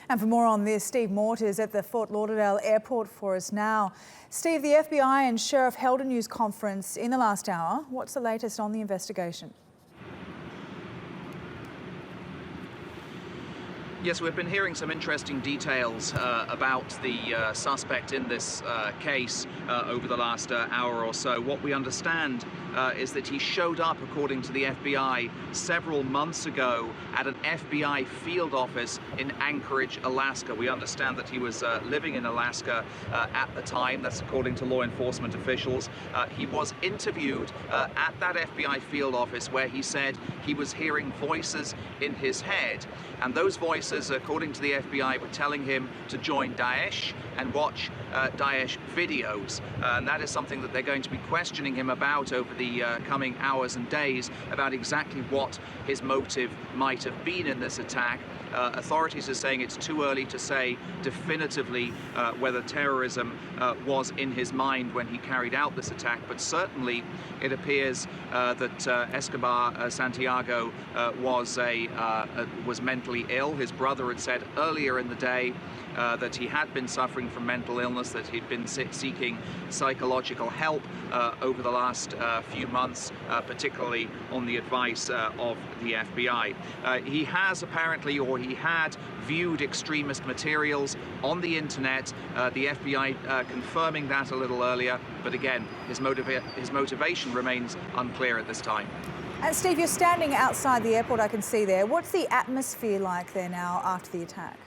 And for more on this, Steve Mort is at the Fort Lauderdale airport for us now. Steve, the FBI and Sheriff held a news conference in the last hour. What's the latest on the investigation? Yes, we've been hearing some interesting details about the suspect in this case over the last hour or so. What we understand is that he showed up, according to the FBI, several months ago at an FBI field office in Anchorage, Alaska. We understand that he was living in Alaska at the time. That's according to law enforcement officials. He was interviewed at that FBI field office where he said he was hearing voices in his head. And those voices, according to the FBI, were telling him to join Daesh and watch Daesh videos. And that is something that they're going to be questioning him about over the coming hours and days, about exactly what his motive might have been in this attack. Authorities are saying it's too early to say definitively whether terrorism was in his mind when he carried out this attack, but certainly it appears that Escobar Santiago was mentally ill. His brother had said earlier in the day that he had been suffering from mental illness, that he'd been seeking psychological help over the last few months, particularly on the advice of the FBI. He has apparently, or he had, viewed extremist materials on the internet, the FBI confirming that a little earlier, but again, his motivation remains unclear at this time. Steve, you're standing outside the airport, I can see there. What's the atmosphere like there now after the attack?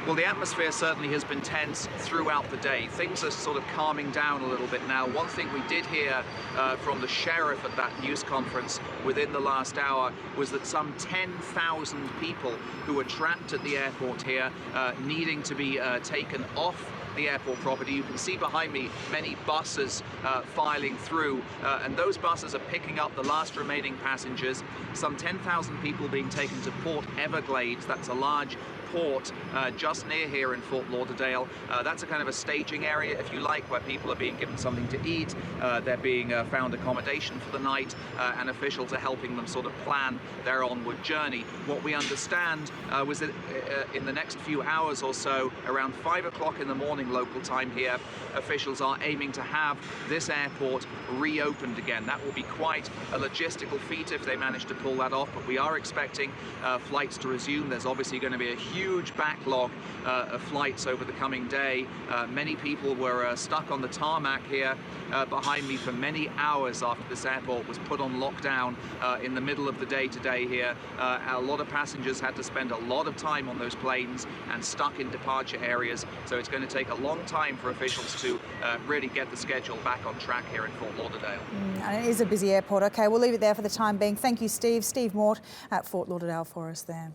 Well, the atmosphere certainly has been tense throughout the day. Things are sort of calming down a little bit now. One thing we did hear from the sheriff at that news conference within the last hour was that some 10,000 people who were trapped at the airport here needing to be taken off the airport property. You can see behind me many buses filing through, and those buses are picking up the last remaining passengers. Some 10,000 people being taken to Port Everglades. That's a large port just near here in Fort Lauderdale. That's a kind of a staging area, if you like, where people are being given something to eat. They're being found accommodation for the night, and officials are helping them sort of plan their onward journey. What we understand was that in the next few hours or so, around 5 o'clock in the morning local time here, officials are aiming to have this airport reopened again. That will be quite a logistical feat if they manage to pull that off, but we are expecting flights to resume. There's obviously going to be a huge backlog of flights over the coming day. Many people were stuck on the tarmac here behind me for many hours after this airport was put on lockdown in the middle of the day today here. A lot of passengers had to spend a lot of time on those planes and stuck in departure areas, so it's going to take a long time for officials to really get the schedule back on track here in Fort Lauderdale. And it is a busy airport. Okay, we'll leave it there for the time being. Thank you, Steve. Steve Mort at Fort Lauderdale for us there.